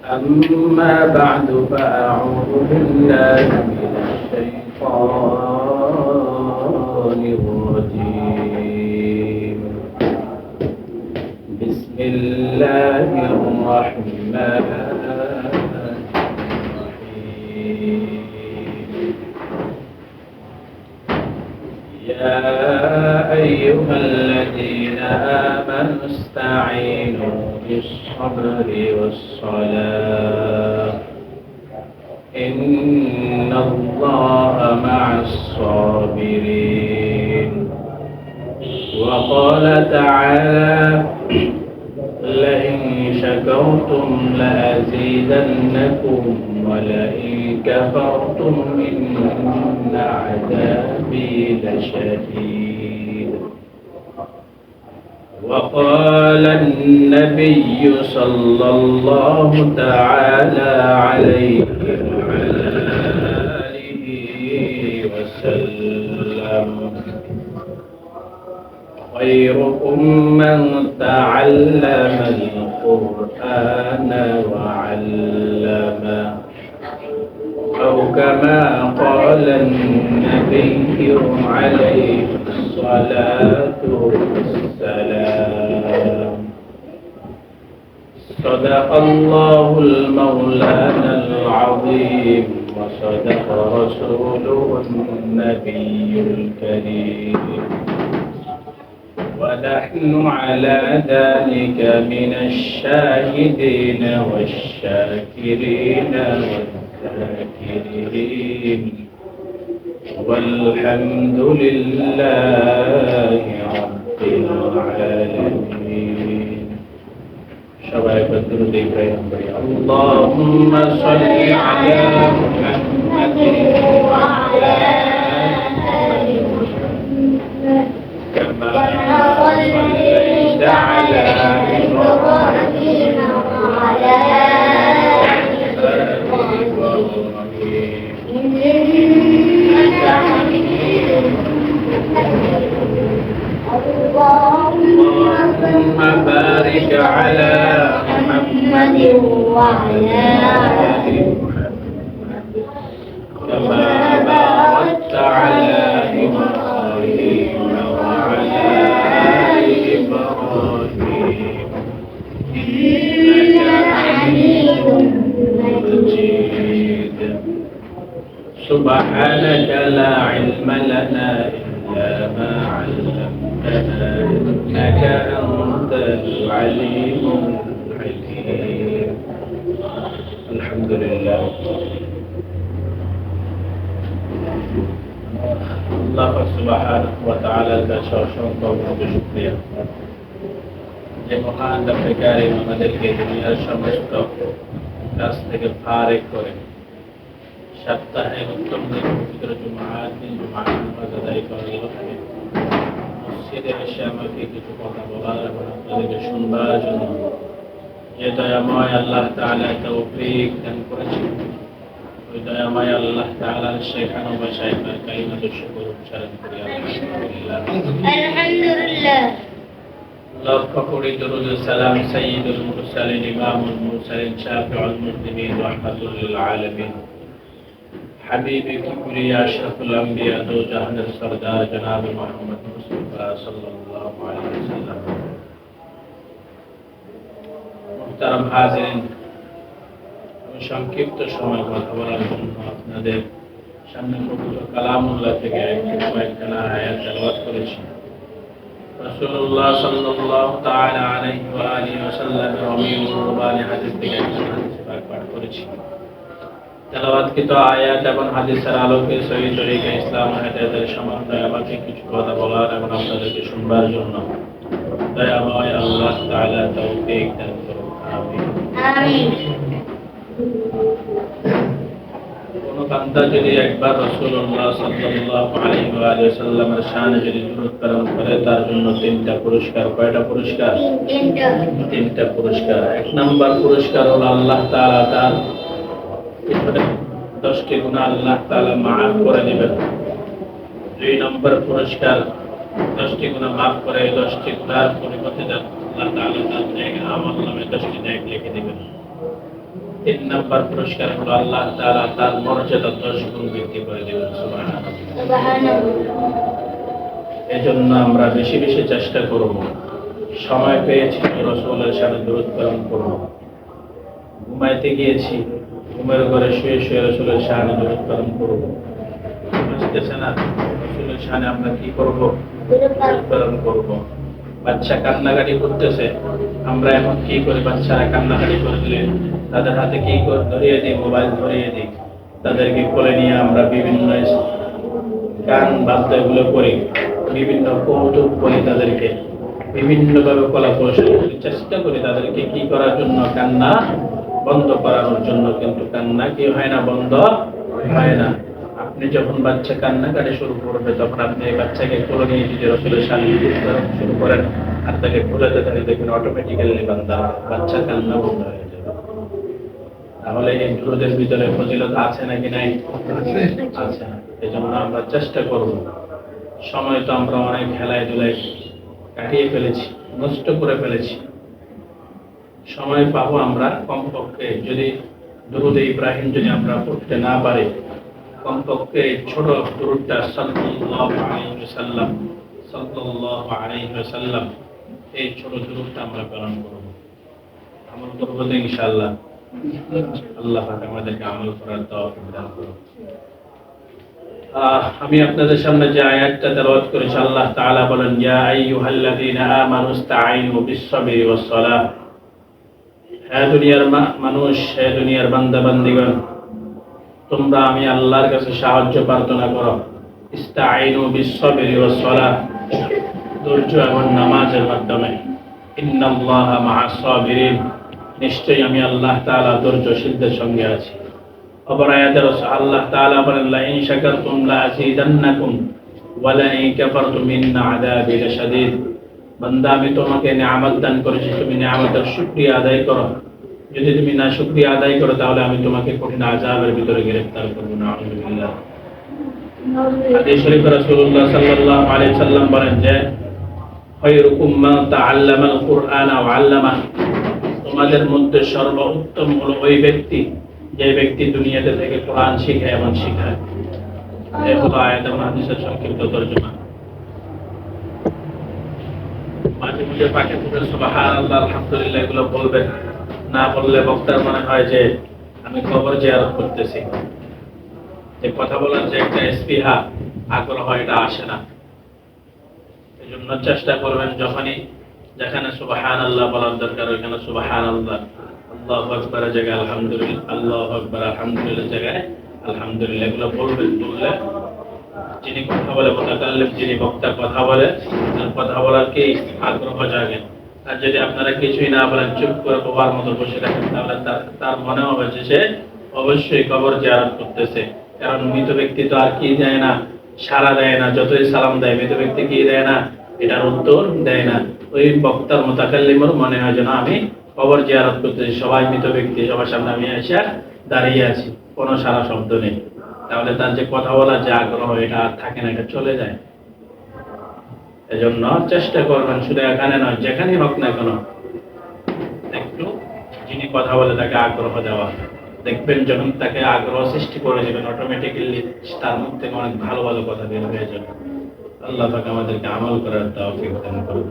أما بعد فأعوذ بالله من الشيطان الرجيم. بسم الله الرحمن الرحيم. يا أيها الذين آمنوا استعينوا بالصبر والصلاة إن الله مع الصابرين. وقال تعالى لئن شكرتم لأزيدنكم ولئن كفرتم إن عذابي لشديد. وقال النبي صلى الله تعالى عليه وعلى آله وسلم خيركم من تعلم القرآن وعلمه أو كما قال النبي عليه الصلاة والسلام. صدق الله المولانا العظيم وصدق رسوله النبي الكريم ونحن على ذلك من الشاهدين والشاكرين والذاكرين والحمد لله رب العالمين. شباب الدرود إبراهيم اللهم صل على محمد وعلى آل محمد كما صليت على إبراهيم وعلى آل إبراهيم إنك حميد مجيد. اللهم بارك على محمد وعلى آل محمد كما باركت على إبراهيم وعلى آل إبراهيم إنك حميد مجيد. سبحانك لا علم لنا إلا ما علمتنا إنك أنت العليم الحكيم. الحمد لله. আল্লাহ সুবহানাহু ওয়া তাআলার কাছে অসংখ্য শুকরিয়া যে মহান রব্বে কারীম আমাদেরকে দুনিয়ার সমস্ত কাজ থেকে ফারেক করে সপ্তাহে উত্তম দিন পবিত্র জুমার দিন জুমার নামাজ আদায় করার লক্ষ্যে মসজিদে এসে আমাকে কিছু কথা বলার এবং আপনাদেরকে শুনবার জন্য যে দয়াময় আল্লাহ তাআলা তৌফিক দান করেছেন ওই দয়াময় আল্লাহ তাআলার শেখানো ভাষায় তার কালিমাতুর শুকর উচ্চারণ করি আলহামদুলিল্লাহ। লক্ষ কোটি দরুদ ও সালাম সাইয়্যিদুল মুরসালিন ইমামুল মুরসালিন শাফিউল মুজনিবিন রাহমাতুল লিল আলামিন হাবিবে কিবরিয়া আশরাফুল আম্বিয়া দো জাহানের সরদার জনাব মুহাম্মদ মুস্তাফা সাল্লাল্লাহু আলাইহি ওয়াসাল্লাম। মুহতারাম হাজিরিন, সংক্ষিপ্ত সময় কথা বলার জন্য আপনাদের সামনে পবিত্র কালামুল্লাহ থেকে কয়েকখানা আয়াত তেলাওয়াত করেছি। রাসূলুল্লাহ সাল্লাল্লাহু তাআলা আলাইহি ওয়া আলিহি ওয়াসাল্লাম রমিউল রুবানি হাদিস থেকে একটা হাদিস পাঠ করেছি। তেলাওয়াতকৃত আয়াত এবং হাদিসের আলোকে সহিহ তরিকা ইসলাম হেদায়েতের সম্বন্ধে আমাকে কিছু কথা বলার এবং আপনাদেরকে শুনবার জন্য দয়াময় আল্লাহ তাআলা তৌফিক দান করুন। আমিন আমিন। কোন বান্দা যদি একবার রাসূলুল্লাহ সাল্লাল্লাহু আলাইহি ওয়া সাল্লামের শানে যদি দুরূদ প্রেরণ করে তার জন্য তিনটা পুরস্কার। কয়টা পুরস্কার? তিনটা পুরস্কার। এক নাম্বার পুরস্কার হলো আল্লাহ তাআলা তার 10টি গুনাহ আল্লাহ তাআলা maaf করে দিবেন। দুই নম্বর পুরস্কার 10টি গুনাহ maaf করে 10টি গুনার পরিবর্তে আল্লাহ তাআলা তার নেক আমল নামে 10টি নেক লিখে দিবেন। তিন নাম্বার পুরস্কার হলো আল্লাহ তাআলা তার মর্যাদা 10 গুণ বৃদ্ধি করে দিবেন। এজন্য আমরা বেশি বেশি চেষ্টা করব, সময় পেয়েছি রাসূলের সাথে দরুদ পালন করব। ঘুমাইতে গিয়েছি, ঘুমের ঘরে শুয়ে শুয়ে রাসূলের সাথে দরুদ পালন করব। বুঝতেছে না, রাসূলের সাথে আমরা কি করব? দরুদ পালন করব। বাচ্চা কান্নাকাটি করতেছে, আমরা এখন কি করি? বাচ্চারা কান্নাকাটি করে দিলে তাদের হাতে কি করে ধরিয়ে দিই? মোবাইল ধরিয়ে দিই। তাদেরকে কোলে নিয়ে আমরা বিভিন্ন গান বাদ্যগুলো করি, বিভিন্ন কৌতুক করি, তাদেরকে বিভিন্নভাবে কলা কৌশল করি, চেষ্টা করি তাদেরকে কি করার জন্য? কান্না বন্ধ করানোর জন্য। কিন্তু কান্না কি হয় না? বন্ধ হয় না। আপনি যখন বাচ্চা কান্নাকাটি শুরু করবে, তখন আপনি এই বাচ্চাকে কোলে নিয়ে যদি রাসূলের সান্নিধ্যে শুরু করেন আর তাকে কোলেতে ধরে দেখবেন অটোমেটিক্যালি বাচ্চা কান্না বন্ধ হয়ে যাবে। তাহলে এই দুরুদের ভিতরে ফজিলত আছে নাকি নাই? আছে। এই জন্য আমরা চেষ্টা করব। সময় তো আমরা অনেক খেলায় ধুলায় কাটিয়ে ফেলেছি, নষ্ট করে ফেলেছি। সময় পাবো আমরা কমপক্ষে, যদি দুরুদে ইব্রাহিম যদি আমরা পড়তে না পারি, কমপক্ষে ছোট দুরুদটা সাল্লাল্লাহু আলাইহি ওয়াসাল্লাম, সাল্লাল্লাহু আলাইহি ওয়াসাল্লাম, এই ছোট দুরুদটা আমরা পালন করব। আমল করব তো ইনশাআল্লাহ। আল্লাহ পাক আমাদেরকে আমল করার তৌফিক দান করুন। আমি আপনাদের সামনে যে আয়াতটা তেলাওয়াত করেছি, আল্লাহ তাআলা বলেন, ইয়া আইয়ুহাল্লাযীনা আমানুস্তাঈনু বিস-সাবরি ওয়াস-সালাহ। হে দুনিয়ার মানুষ, হে দুনিয়ার বান্দা বান্দীগণ, তোমরা আমি আল্লাহর কাছে সাহায্য প্রার্থনা করো। ইস্তাঈনু বিস-সাবরি ওয়াস-সালাহ, ধৈর্য এবং নামাজের মাধ্যমে। ইন্নাল্লাহা মা'আস-সাবিরিন, নিশ্চয়ই আমি আল্লাহ তাআলা ধৈর্যশীলদের সঙ্গে আছি। অপর আয়াতে আল্লাহ তাআলা বলেন, লা ইন শাকারতুম লা আযীদান্নাকুম ওয়া লা ইন কাফারতুম ইন্না আযাবি লাশাদীদ। বান্দা, আমি তোমাকে নিয়ামত দান করেছি, তুমি নিয়ামতের শুকরিয়া আদায় করো। যদি তুমি না শুকরিয়া আদায় করো, তাহলে আমি তোমাকে কঠিন আযাবের ভিতরে গ্রেফতার করব। নাউযুবিল্লাহ। হাদিস শরীফে রাসূলুল্লাহ সাল্লাল্লাহু আলাইহি সাল্লাম বলেন যে, খায়রুকুম মান তাআল্লামাল কুরআনা ওয়া আল্লামাহু। তোমাদের মধ্যে সর্বোত্তম হলো ওই ব্যক্তি যে ব্যক্তি দুনিয়াতে থেকে কোরআন শিখে এবং শিখায়। এই হলো আয়াত এবং হাদিসের সংক্ষিপ্ত তরজমা। মাঝে মাঝে পাকে পুরো সুবহানাল্লাহ, আলহামদুলিল্লাহ এগুলো বলবেন। না বললে বক্তার মনে হয় যে আমি কবর জিয়ারত করতেছি। যে কথা বলার যে একটা স্পৃহা, আগ্রহ, এটা আসে না। এই জন্য চেষ্টা করবেন যখনই যেখানে সুবহানাল্লাহ বলার দরকার, ওইখানে সুবহানাল্লাহ, আল্লাহু আকবার জায়গায় আলহামদুলিল্লাহ, আল্লাহু আকবার আলহামদুলিল্লাহ জায়গায় আলহামদুলিল্লাহ, এগুলো বলবেন। বললে যিনি কথা বলে, মুতাকাল্লিম যিনি বক্তা কথা বলে, তার কথা বলার কি আগ্রহ জাগে। আর যদি আপনারা কিছুই না বলেন, চুপ করে বোবার মতো বসে থাকেন, তাহলে তার মনে হবে যে সে অবশ্যই কবর জিয়ারত করতেছে। কারণ মৃত ব্যক্তি তো আর কি দেয় না, সাড়া দেয় না। যতই সালাম দেয়, মৃত ব্যক্তি কি দেয় না, এটার উত্তর দেয় না। ওই বক্তার মুতাকাল্লিমের মনে হয় যেন আমি কবর জিয়ারত করতেছি, সবাই মৃত ব্যক্তি, সবার সামনে আমি এসে দাঁড়িয়ে আছি, কোনো সারা শব্দ নেই। তাহলে তার যে কথা বলার যে আগ্রহ, এটা আর থাকে না, এটা চলে যায়। এজন্য চেষ্টা করবেন, শুধু এখানে নয়, যেখানেই হোক না কেন, একটু যিনি কথা বলে তাকে আগ্রহ দেওয়া। দেখবেন যখন তাকে আগ্রহ সৃষ্টি করে দেবেন, অটোমেটিক্যালি তার মুখ থেকে অনেক ভালো ভালো কথা বের হয়ে যাবে। আল্লাহ পাক আমাদেরকে আমল করার তৌফিক দান করুন।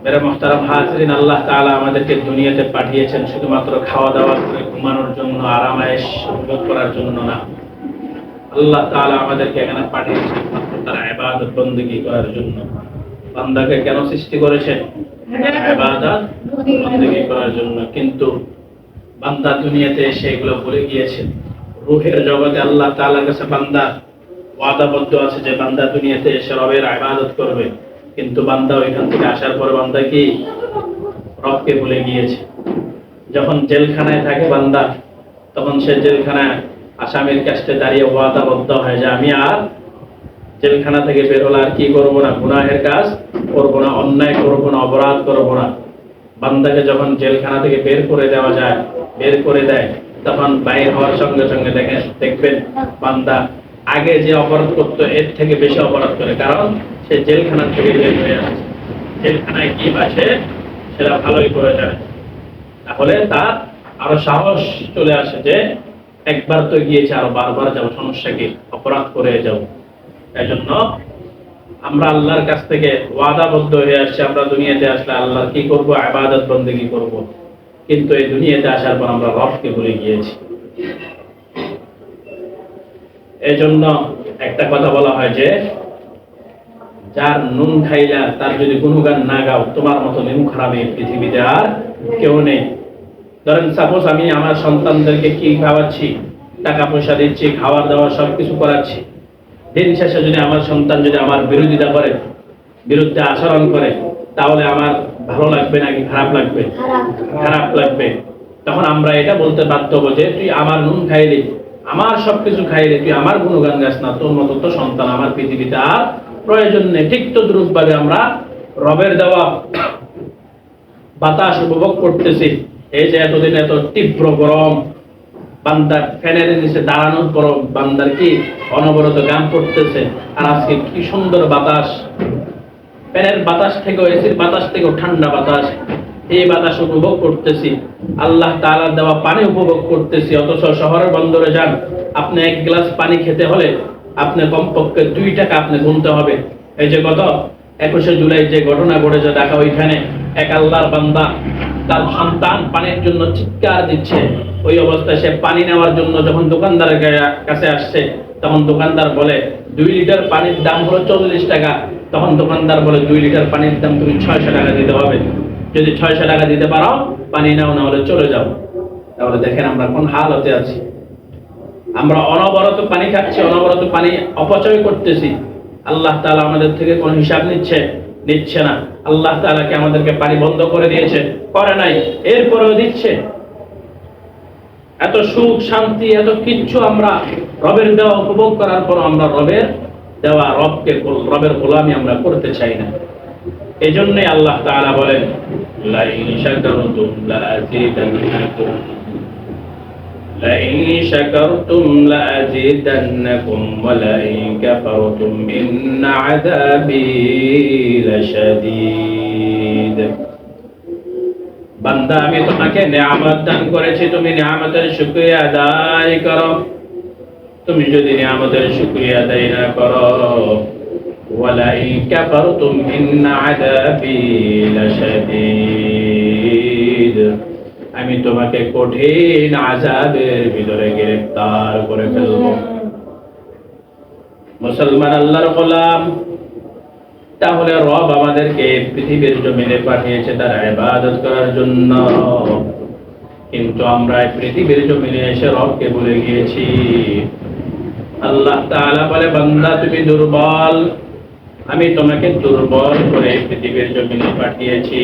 মেরে মুহতারাম হাজরিন, আল্লাহ তাআলা আমাদেরকে দুনিয়াতে পাঠিয়েছেন শুধুমাত্র খাওয়া দাওয়া করে ঘুমানোর জন্য, আরামায়েশ ভোগ করার জন্য না। আল্লাহ তাআলা আমাদেরকে এখানে পাঠিয়েছেন মাত্র তার ইবাদত বندگی করার জন্য। বান্দাকে কেন সৃষ্টি করেছেন? ইবাদত বندگی করার জন্য। কিন্তু বান্দা দুনিয়াতে এসে এগুলো ভুলে গিয়েছে। রূহের জগতে আল্লাহ তাআলার কাছে বান্দা ওয়াদাবদ্ধ আছে যে বান্দা দুনিয়াতে এসে রবের ইবাদত করবে। কিন্তু বান্দা ওইখান থেকে আসার পর বান্দা কি রবকে ভুলে গিয়েছে। যখন জেলখানায় থাকে বান্দা, তখন সে জেলখানায় আসামির কাছে দাঁড়িয়ে ওয়াদাবদ্ধ হয় যে আমি আর জেলখানা থেকে বের হলে আর কি করবো না, গুনাহের কাজ করবো না, অন্যায় করবো না, অপরাধ করবো না। বান্দাকে যখন জেলখানা থেকে বের করে দেওয়া যায়, বের করে দেয়, তখন বাইর হওয়ার সঙ্গে সঙ্গে দেখবেন বান্দা আগে যে অপরাধ করতো এর থেকে বেশি অপরাধ করে। কারণ সে জেলখানা থেকে বের হয়ে আসছে। জেলখানায় কি বাসে সেটা ভালোই করে যায়। তাহলে তার আরো সাহস চলে আসে যে একবার তো গিয়েছে, আরো বারবার যাবো, সমস্যা কি, অপরাধ করে যাবো। এজন্য আমরা আল্লাহর কাছ থেকে ওয়াদাবদ্ধ হয়ে আসছি, আমরা দুনিয়াতে আসলে আল্লাহর কি করব, ইবাদত বন্দেগী করব। কিন্তু এই দুনিয়াতে আসার পর আমরা রবকে ভুলে গিয়েছি। এজন্য একটা কথা বলা হয় যে যার নুন খাইলা তার যদি গুণগান না গাও, তোমার মতো নুন খারাপে পৃথিবীতে আর কেউ নেই। ধরেন সাপোজ আমি আমার সন্তানদেরকে কি খাওয়াচ্ছি, টাকা পয়সা দিচ্ছি, খাবার দাবার সবকিছু করাচ্ছি, দিন শেষে যদি আমার সন্তান যদি আমার বিরোধিতা করে, বিরুদ্ধে আচরণ করে, তাহলে আমার ভালো লাগবে নাকি খারাপ লাগবে? খারাপ লাগবে। তখন আমরা এটা বলতে বাধ্য হবো যে তুই আমার নুন খাইলি, আমার সবকিছু খাইলি, তুই আমার গুণগান গাছ না, তোর মতো তো সন্তান আমার পৃথিবীতে আর প্রয়োজন নেই। ঠিক তো দ্রুতভাবে আমরা রবের দেওয়া বাতাস উপভোগ করতেছি। এই যে এতদিন এত তীব্র গরম, বান্দার ফ্যানের নিচে দাঁড়ানোর পর বান্দার কি অনবরত গান করতেছে, আর আজকে কি সুন্দর বাতাস, ফ্যানের বাতাস থেকেও, এসির বাতাস থেকেও ঠান্ডা বাতাস, এই বাতাস উপভোগ করতেছি। আল্লাহ তাআলার দেওয়া পানি উপভোগ করতেছি। অথচ শহরের বন্দরে যান, আপনি এক গ্লাস পানি খেতে হলে আপনি কমপক্ষে 2 টাকা আপনি গুনতে হবে। এই যে গত 21শে জুলাই যে ঘটনা ঘটেছে ঢাকা, ওইখানে এক আল্লাহর বান্দা তার সন্তান পানির জন্য চিৎকার দিচ্ছে, ওই অবস্থায় সে পানি নেওয়ার জন্য যখন দোকানদারের কাছে আসছে, তখন দোকানদার বলে 2 লিটার পানির দাম হলো 40 টাকা। তখন দোকানদার বলে 2 লিটার পানির দাম তুমি 600 টাকা দিতে হবে, যদি 600 টাকা দিতে পারো পানি নাও, না হলে চলে যাও। তাহলে দেখেন আমরা কোন হালতে আছি। আমরা অনবরত পানি খাচ্ছি, অনবরত পানি অপচয় করতেছি। আল্লাহ তাআলা আমাদের থেকে কোন হিসাব নিচ্ছে না। আল্লাহ তাআলা কি আমাদেরকে পানি বন্ধ করে দিয়েছে? করে নাই, এরপরেও দিচ্ছে। এত সুখ শান্তি এত কিচ্ছু আমরা রবের দেওয়া উপভোগ করার পর আমরা রবের দেওয়া রবের গোলামি আমরা করতে চাই না। এই জন্যই আল্লাহ তাআলা বলেন লাইন শাকারতুম লাযিদান্নাকুম, লাইন শাকারতুম লাযিদান্নাকুম ওয়া লাইন কাফারতুম ইন্না আযাবি লাশাদীদ। বান্দা আমি তোমাকে নিয়ামত দান করেছি, তুমি নিয়ামতের শুকরিয়া আদায় করো। তুমি যদি নিয়ামতের শুকরিয়া আদায় না করো, ওয়ালাইন কাফারতুম ইন্না আযাবি লাশাদীদ, আমি তোমাকে কঠিন আযাবের ভিতরে গ্রেফতার করে ফেলব। মুসলমান আল্লাহর গোলাম, তাহলে রব আমাদেরকে পৃথিবীর জমিনে পাঠিয়েছে তার ইবাদত করার জন্য, কিন্তু আমরা পৃথিবীর জমিনে এসে রবকে ভুলে গিয়েছি। আল্লাহ তাআলা বলে বান্দা তুমি দুর্বল, আমি তোমাকে দুর্বল করে পৃথিবীর জমিনে পাঠিয়েছি।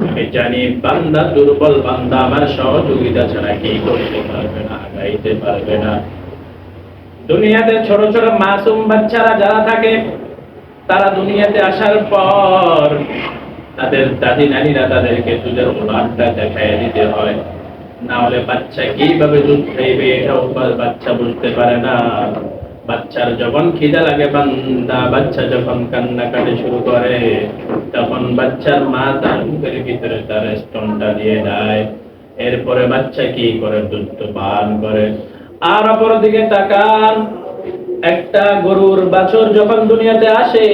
আমি জানি বান্দা দুর্বল, বান্দা আমার সহযোগিতা ছাড়া কি করতে পারবে না, আগাইতে পারবে না। দুনিয়াতে ছোট ছোট মাসুম বাচ্চারা যারা থাকে, তারা দুনিয়াতে আসার পর তাদের দাদি নানিরা তাদেরকে দুধের উলানটা দেখায় দিতে হয়, না হলে বাচ্চা কিভাবে দুধ খাইবে এটাও বাচ্চা বুঝতে পারে না। বাচ্চার যখন খিদা লাগে, বাচ্চা যখন কান্নাকাটি শুরু করে, তখন বাচ্চার মা তার মুখের ভিতরে তার স্তনটা দিয়ে দেয়। এরপরে বাচ্চা কি করে? দুধ পান করে। আর অপরদিকে তাকান, একটা গরুর বাছুর যখন দুনিয়াতে আসে,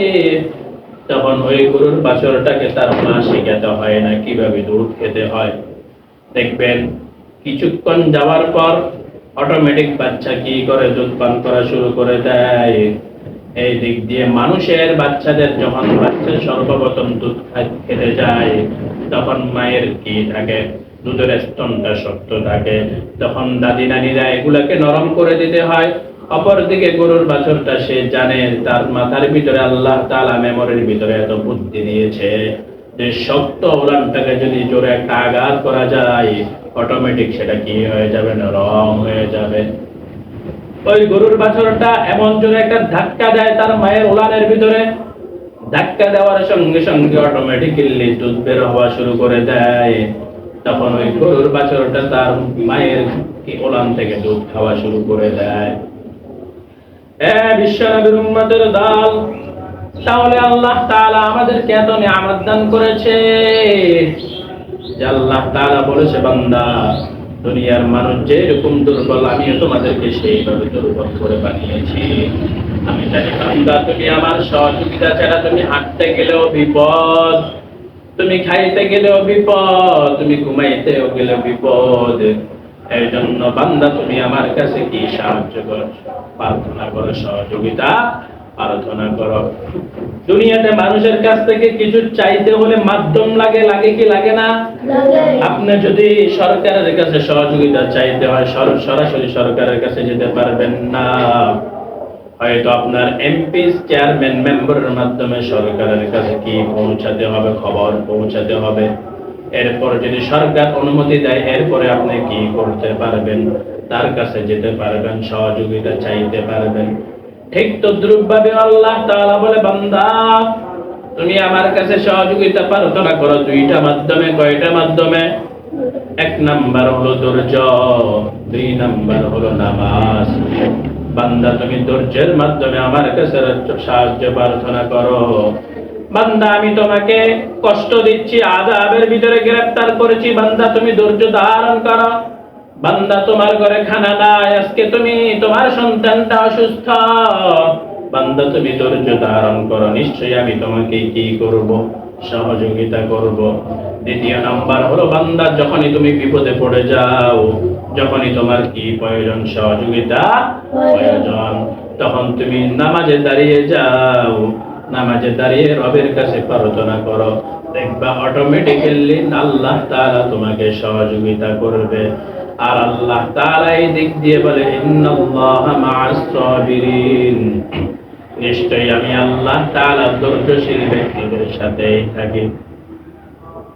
তখন ওই গরুর বাছুরটাকে তার মা শেখাতে হয় না কিভাবে দুধ খেতে হয়। দেখবেন কিছুক্ষণ যাওয়ার পর অটোমেটিক বাচ্চা কি করে? দুধ পান করা শুরু করে দেয়। এই দিক দিয়ে মানুষের বাচ্চাদের যখন বাচ্চা সর্বপ্রথম দুধ খেতে যায়, তখন মায়ের কি থাকে? দুধের স্তনটা শক্ত থাকে। তখন দাদি নানিরা এগুলাকে নরম করে দিতে হয়। অপরদিকে গরুর বাছুরটা সে জানে তার মাথার ভিতরে আল্লাহ তাআলা মেমোরির ভিতরে এত বুদ্ধি দিয়েছে যে শক্ত উলানটাকে যদি জোরে একটা আঘাত করা যায়, অটোমেটিক সেটা কি হয়ে যাবে? নরম হয়ে যাবে। ওই গরুর বাছুরটা এমন জোরে একটা ধাক্কা দেয় তার মায়ের উলানের ভিতরে, ধাক্কা দেওয়ার সঙ্গে সঙ্গে অটোমেটিক্যালি দুধ বের হওয়া শুরু করে দেয়। তখন ওই গরুর বাছুরটা তার মায়ের উলান থেকে দুধ খাওয়া শুরু করে দেয়। বিশ্বনবীর উম্মতের দল, তাহলে আল্লাহ তাআলা আমাদেরকে এত নিয়ামত দান করেছে, যে আল্লাহ তাআলা বলেছে, বান্দা দুনিয়ার মানুষ যেরকম দুর্বল আমিও তোমাদেরকে সেইভাবে দুর্বল করে বানিয়েছি। আমি জানি বান্দা তুমি আমার সহযোগিতা ছাড়া তুমি হাঁটতে গেলেও বিপদ, তুমি খাইতে গেলেও বিপদ, তুমি ঘুমাইতেও গেলেও বিপদ। এই জন্য বান্দা তুমি আমার কাছে কি সাহায্য করো, প্রার্থনা করো, সহযোগিতা প্রার্থনা করো। দুনিয়াতে মানুষের কাছ থেকে কিছু চাইতে হলে মাধ্যম লাগে, লাগে কি লাগে না? আপনি যদি সরকারের কাছে সহযোগিতা চাইতে হয়, সরাসরি সরকারের কাছে যেতে পারবেন না। হয়তো আপনার এমপি, চেয়ারম্যান, মেম্বারের মাধ্যমে সরকারের কাছে কি পৌঁছাতে হবে, খবর পৌঁছাতে হবে। এরপর যদি সরকার অনুমতি দেয়, এরপরে আপনি কি করতে পারবেন, তার কাছে যেতে পারবেন, সহযোগিতা চাইতে পারবেন। ঠিক তদ্রূপভাবে আল্লাহ তাআলা বলে, বান্দা তুমি আমার কাছে সহযোগিতা প্রার্থনা করো দুইটা মাধ্যমে। কয়টা মাধ্যমে? এক নাম্বার হলো ধৈর্য, দুই নাম্বার হলো নামাজ। বান্দা তুমি ধৈর্যের মাধ্যমে আমার কাছে সাহায্য প্রার্থনা করো। বান্দা আমি তোমাকে কষ্ট দিচ্ছি, আযাবের ভিতরে গ্রেফতার করেছি, বান্দা তুমি ধৈর্য ধারণ করো। বান্দা তোমার ঘরে খানা নাই, আজকে তুমি তোমার সন্তানটা অসুস্থ, বান্দা তুমি ধৈর্য ধারণ করো, নিশ্চয়ই আমি তোমাকে কি করব, সহযোগিতা করব। দ্বিতীয় নাম্বার হলো বান্দা যখনই তুমি বিপদে পড়ে যাও, যখনই তোমার কি প্রয়োজন, সহযোগিতা প্রয়োজন, তখন তুমি নামাজে দাঁড়িয়ে যাও, নামাজে দাঁড়িয়ে রবের কাছে প্রার্থনা করো, দেখবা অটোমেটিক্যালি আল্লাহ তাআলা তোমাকে সহযোগিতা করবে। আর আল্লাহ তাআলা এই দিক দিয়ে বলে, ইন্নাল্লাহা মা'আস সাবিরিন, নিশ্চয়ই আমি আল্লাহ তাআলা ধৈর্যশীল ব্যক্তিদের সাথেই থাকি।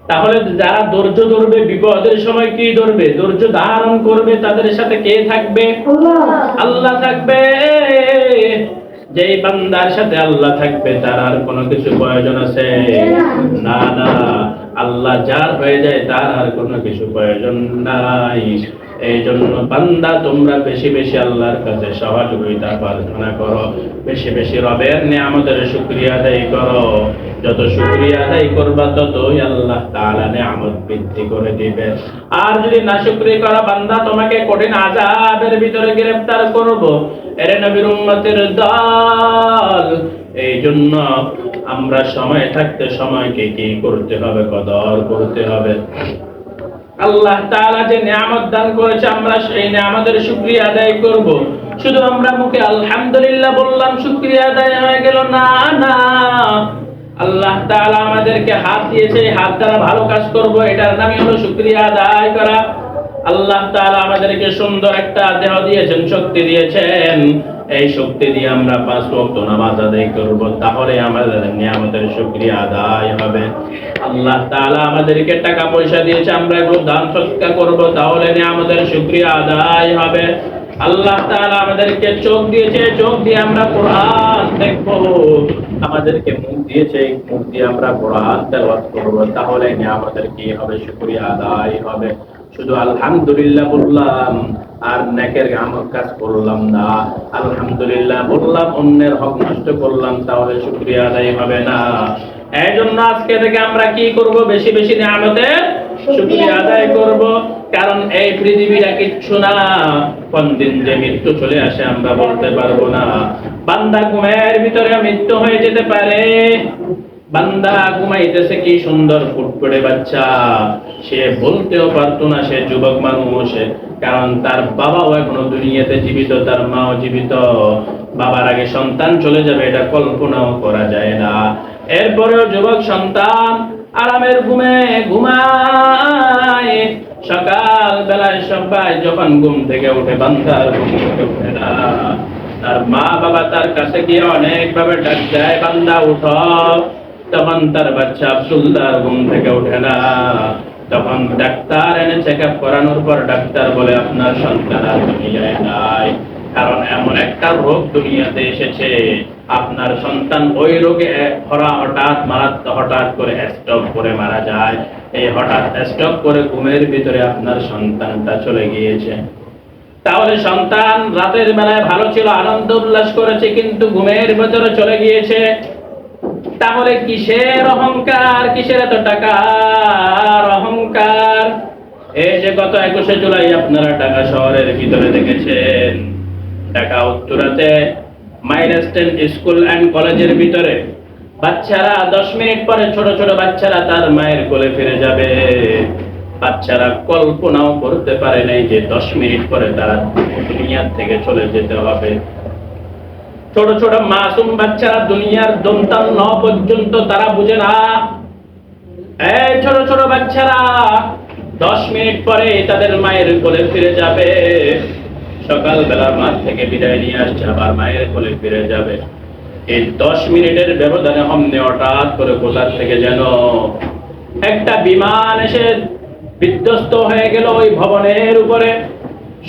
তাহলে যারা ধৈর্য ধরবে, বিপদের সময় কি ধরবে, ধৈর্য ধারণ করবে, তাদের সাথে কে থাকবে? আল্লাহ থাকবে। যেই বান্দার সাথে আল্লাহ থাকবে তার আর কোনো কিছু প্রয়োজন আছে? না না, আল্লাহ যার হয়ে যায় তার আর কোনো কিছু প্রয়োজন নাই। এই জন্য বান্দা তোমরা বেশি বেশি আল্লাহর কাছে সহযোগিতা প্রার্থনা করো, বেশি বেশি রবের নিয়ামতের শুকরিয়া আদায় করো। যত শুকরিয়া আদায় করবা ততই আল্লাহ তাআলা নিয়ামত বৃদ্ধি করে দিবে। আর যদি নাশুকরি করো বান্দা, তোমাকে কঠিন আযাবের ভিতরে গ্রেফতার করব। এরে নবীর উম্মতের দল, এই জন্য আমরা সময় থাকতে সময়কে কি করতে হবে, কদর করতে হবে। আল্লাহ তাআলা যে নিয়ামত দান করেছে আমরা সেই নিয়ামতের শুকরিয়া আদায় করব। শুধু আমরা মুখে আলহামদুলিল্লাহ বললাম, শুকরিয়া আদায় হয়ে গেল না। না, আল্লাহ তাআলা আমাদেরকে হাত দিয়েছে, হাত দ্বারা ভালো কাজ করব, এটার নামই হলো শুকরিয়া আদায় করা। আল্লাহ তাআলা আমাদেরকে সুন্দর একটা দেহ দিয়েছেন, শক্তি দিয়েছেন, এই শক্তি দিয়ে আমরা 5 ওয়াক্ত নামাজ আদায় করব, তাহলে আমাদের নিয়ামতের শুকরিয়া আদায় হবে। আল্লাহ তাআলা আমাদেরকে টাকা পয়সা দিয়েছে, আমরা এগুলো দান সৎকার করব, তাহলে নিয়ামতের শুকরিয়া আদায় হবে। আল্লাহ তাআলা আমাদেরকে চোখ দিয়েছে, চোখ দিয়ে আমরা কোরআন দেখব। আমাদেরকে মুখ দিয়েছে, মুখ দিয়ে আমরা কোরআন তেলাওয়াত করব, তাহলে নিয়ামতের কি হবে, শুকরিয়া আদায় হবে। শুধু আলহামদুলিল্লাহ বললাম আর নেকের আমল কাজ করলাম না, আলহামদুলিল্লাহ বললাম অন্যের হক নষ্ট করলাম, তাহলে শুকরিয়া আদায় হবে না। এই জন্য আজকে থেকে আমরা কি করব, বেশি বেশি নিয়ামতের শুকরিয়া আদায় করব। কারণ এই পৃথিবীটা কিচ্ছু না, কোন দিন যে মৃত্যু চলে আসে আমরা বলতে পারবো না। বান্দা ঘুমের ভিতরে মৃত্যু হয়ে যেতে পারে। বান্দা ঘুমাইতেছে, কি সুন্দর ফুটফুটে বাচ্চা, সে বলতেও পারতো না সে যুবক মানুষ, কারণ তার বাবাও এখনো দুনিয়াতে জীবিত, তার মাও জীবিত। বাবার আগে সন্তান চলে যাবে এটা কল্পনাও করা যায় না। এরপরেও যুবক সন্তান আরামের ঘুমে ঘুমায়। সকাল বেলায় সবাই যখন ঘুম থেকে উঠে, বান্দার ঘুম থেকে উঠে না। তার মা বাবা তার কাছে গিয়ে অনেকভাবে ডাক দেয়, বান্দা উঠো। তখন তার বাচ্চা আব্দুল্লাহ ঘুম থেকে উঠে না। তখন ডাক্তার এনে চেক আপ করানোর পর ডাক্তার বলে, আপনার সন্তান আর দুনিয়ায় নাই, কারণ এমন একটা রোগ দুনিয়াতে এসেছে, আপনার সন্তান ওই রোগে হঠাৎ করে স্ট্রোক করে মারা যায়। এই হঠাৎ স্ট্রোক করে ঘুমের ভিতরে আপনার সন্তানটা চলে গিয়েছে। তাহলে সন্তান রাতের বেলায় ভালো ছিল, আনন্দ উল্লাস করেছে, কিন্তু ঘুমের ভিতরে চলে গিয়েছে। তাহলে কিসের অহংকার, কিসের এত টাকার অহংকার? এই যে গত 21শে জুলাই আপনারা ঢাকা শহরের ভিতরে দেখেছেন, ঢাকা উত্তরাতে মাইলস্টোন স্কুল অ্যান্ড কলেজের ভিতরে বাচ্চারা 10 মিনিট পরে, ছোট ছোট বাচ্চারা তার মায়ের কোলে ফিরে যাবে। বাচ্চারা কল্পনাও করতে পারে নাই যে 10 মিনিট পরে তারা দুনিয়া থেকে চলে যেতে হবে। ছোট ছোট মাসুম বাচ্চারা, দুনিয়ার দন্তাল ন পর্যন্ত তারা বুঝে না। এই ছোট ছোট বাচ্চারা 10 মিনিট পরে তাদের মায়ের কোলে ফিরে যাবে। সকালবেলা মাঠ থেকে বিদায় নিয়ে আসছে, আবার মায়ের কোলে ফিরে যাবে। এই 10 মিনিটের ব্যবধানে হমনে হঠাৎ করে কোথা থেকে যেন একটা বিমান এসে বিধ্বস্ত হয়ে গেল ওই ভবনের উপরে।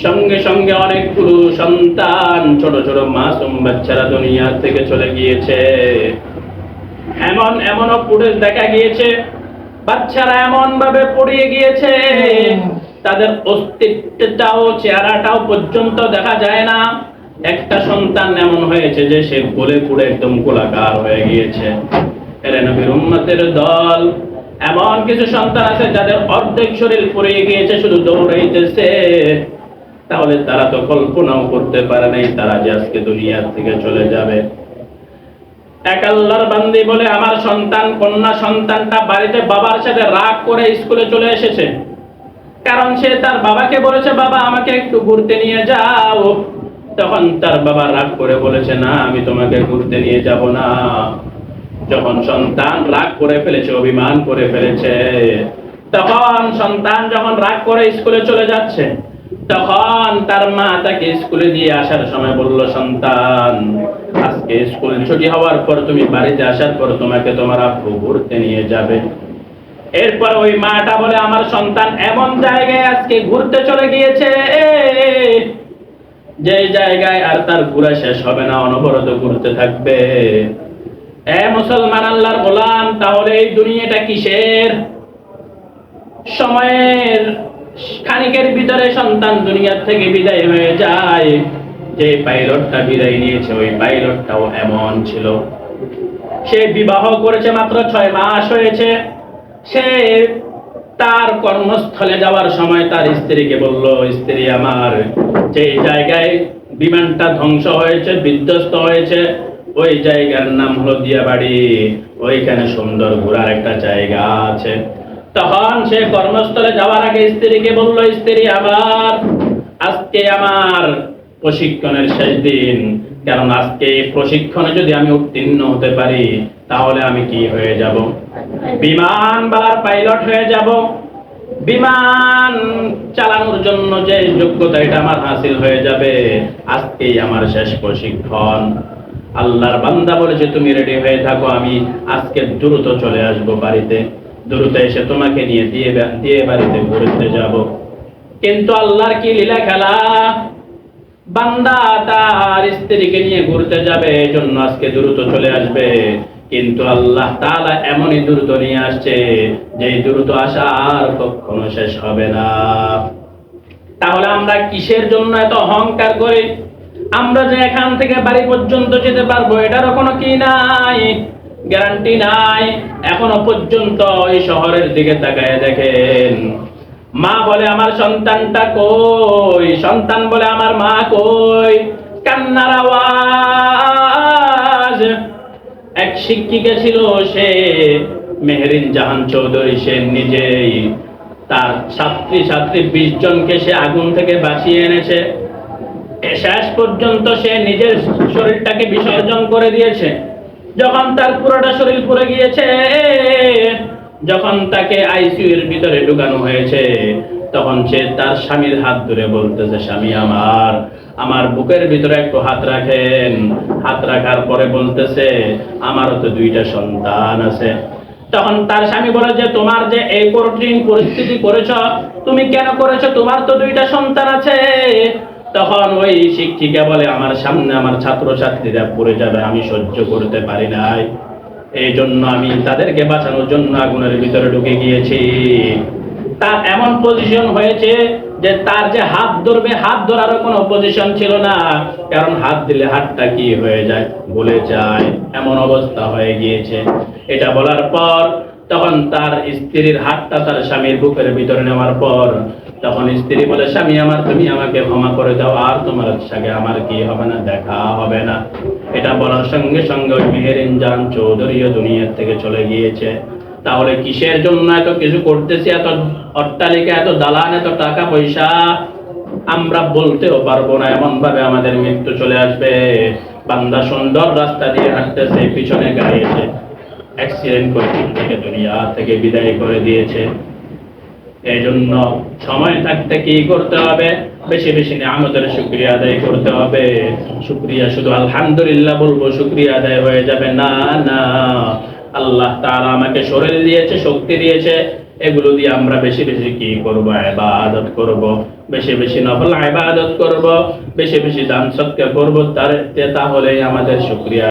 সঙ্গে সঙ্গে অনেকগুলো সন্তান, ছোট ছোট মাসুম বাচ্চারা দুনিয়া থেকে চলে গিয়েছে। এমনও ফুটেজ দেখা গিয়েছে, বাচ্চারা এমন ভাবে পড়িয়ে গিয়েছে তাদের অস্তিত্বটাও, চেহারাটাও পর্যন্ত দেখা যায় না। একটা সন্তান এমন হয়েছে যে সে গলে পুড়ে একদম গোলাকার হয়ে গিয়েছে। এর নবীর উম্মতের দল, এমন কিছু সন্তান আছে যাদের অর্ধেক শরীর পুড়িয়ে গিয়েছে, শুধু দৌড়াইতেছে। তাহলে তারা তো কল্পনাও করতে পারে নাই তারা যে আজকে দুনিয়া থেকে চলে যাবে। এক আল্লাহর বান্দি বলে, আমার সন্তান, কন্যা সন্তানটা বাড়িতে বাবার সাথে রাগ করে স্কুলে চলে এসেছে। কারণ সে তার বাবাকে বলেছে, বাবা আমাকে একটু ঘুরতে নিয়ে যাও। তখন তার বাবা রাগ করে বলেছে, না আমি তোমাকে ঘুরতে নিয়ে যাব না। যখন সন্তান রাগ করে ফেলেছে, অভিমান করে ফেলেছে, তখন সন্তান যখন রাগ করে স্কুলে চলে যাচ্ছে, তখন তার মা তাকে স্কুলে দিয়ে আসার সময় বলল, সন্তান আজকে স্কুল ছুটি হওয়ার পর তুমি বাড়িতে আসার পর তোমাকে তোমার আব্বু ঘুরতে নিয়ে যাবে। এরপর ওই মাটা বলে, আমার সন্তান এমন জায়গায় আজকে ঘুরতে চলে গিয়েছে যে জায়গায় আর তার ঘোরা শেষ হবে না, অনবরত ঘুরতে থাকবে। এ মুসলমান আল্লাহর গোলাম, তাহলে এই দুনিয়াটা কিসের? সময়ের খানিকের ভিতরে সন্তান দুনিয়া থেকে বিদায় হয়ে যায়। যে পাইলটটা বিদায় নিয়েছে, ওই পাইলটটাও এমন ছিল। সে বিবাহ করেছে, মাত্র 6 মাস হয়েছে। সে তার কর্মস্থলে যাওয়ার সময় তার স্ত্রীকে বলল, স্ত্রী আমার, যে জায়গায় বিমানটা ধ্বংস হয়েছে, বিধ্বস্ত হয়েছে, ওই জায়গার নাম হলো দিয়াবাড়ি। ওইখানে সুন্দর ঘোরার একটা জায়গা আছে। তখন সে কর্মস্থলে যাওয়ার আগে স্ত্রীকে বলল, স্ত্রী আমার, আজকে আমার প্রশিক্ষণের শেষ দিন। কারণ আজকে এই প্রশিক্ষণে যদি আমি উত্তীর্ণ হতে পারি, তাহলে আমি কি হয়ে যাব? বিমানবালার পাইলট হয়ে যাব। বিমান চালানোর জন্য যে যোগ্যতা, এটা আমার হাসিল হয়ে যাবে। আজকেই আমার শেষ প্রশিক্ষণ। আল্লাহর বান্দা বলেছে, তুমি রেডি হয়ে থাকো, আমি আজকে দ্রুত চলে আসবো বাড়িতে, দ্রুত এসে তোমাকে নিয়ে দিয়ে বাড়িতে ঘুরতে যাব। কিন্তু আল্লাহর কি লীলা খেলা! বান্দা তার স্ত্রীকে নিয়ে ঘুরতে যাবে, এজন্য আজকে দ্রুত চলে আসবে। কিন্তু আল্লাহ তাআলা এমনই দ্রুত নিয়ে আসছে যে দ্রুত আসা আর কখনো শেষ হবে না। তাহলে আমরা কিসের জন্য এত অহংকার করি? আমরা যে এখান থেকে বাড়ি পর্যন্ত যেতে পারবো, এটারও কোনো কি নাই, গ্যারান্টি নাই। এখনো পর্যন্ত এই শহরের দিকে তাকায় দেখেন, মা বলে আমার সন্তানটা কই, সন্তান বলে আমার মা কই, কান্নার আওয়াজ। এক শিক্ষিকা ছিল, সে মেহেরিন জাহান চৌধুরী, সে নিজেই তার ছাত্রী 20 জনকে সে আগুন থেকে বাঁচিয়ে এনেছে। শেষ পর্যন্ত সে নিজের শরীরটাকে বিসর্জন করে দিয়েছে। যখন তার পুরোটা শরীর পুড়ে গিয়েছে, যখন তাকে আইসিইউ এর ভিতরে ঢুকানো হয়েছে, তখন সে তার স্বামীর হাত ধরে বলতেছে, স্বামী আমার, আমার বুকের ভিতরে একটু হাত রাখেন। হাত রাখার পরে বলতেছে, আমারও তো 2টা সন্তান আছে। তখন তার স্বামী বলে যে, তোমার যে এই কঠিন পরিস্থিতি করেছ, তুমি কেন করেছো? তোমার তো 2টা সন্তান আছে। তখন ওই শিক্ষিকা বলে, আমার সামনে আমার ছাত্রছাত্রীরা পড়ে যাবে, আমি সহ্য করতে পারি নাই, এই জন্য আমি তাদেরকে বাঁচানোর জন্য আগুনের ভিতরে ঢুকে গিয়েছি। তার এমন পজিশন হয়েছে যে তার যে হাত ধরবে, হাত ধরারও কোনো পজিশন ছিল না, কারণ হাত দিলে হাতটা কি হয়ে যায়, ভুলে যায়, এমন অবস্থা হয়ে গিয়েছে। এটা বলার পর তখন তার স্ত্রীর হাতটা তার স্বামীর বুকের ভিতরে নেওয়ার পর তখন স্ত্রী বলে, স্বামী আমার, তুমি আমাকে ক্ষমা করে দাও, আর তোমার সাথে আমার কি হবে না, দেখা হবে না। এটা বলার সঙ্গে সঙ্গে ওই মেহেরিন জান চৌধুরীও দুনিয়ার থেকে চলে গিয়েছে। তাহলে কিসের জন্য এত কিছু করতেছি, এত অট্টালিকা, এত দালান, এত টাকা পয়সা, আমরা বলতেও পারবো না, এমন ভাবে আমাদের মৃত্যু চলে আসবে। বান্দা সুন্দর রাস্তা দিয়ে হাঁটতেছে, পিছনে গাড়ি এসে অ্যাক্সিডেন্ট করে থেকে দুনিয়া থেকে বিদায় করে দিয়েছে। এই জন্য সময় থাকতে কি করতে হবে, বেশি বেশি নিয়ামতের শুকরিয়া আদায় করতে হবে। শুকরিয়া শুধু আলহামদুলিল্লাহ বলবো, শুকরিয়া আদায় হয়ে যাবে না, না। আল্লাহ তাআলা আমাকে শরীর দিয়েছে, শক্তি দিয়েছে, এগুলো দিয়ে আমরা বেশি বেশি কি করব, ইবাদত করব, বেশি বেশি নফল ইবাদত করব, বেশি বেশি দান সদকা করব, তাহলে আমাদের শুকরিয়া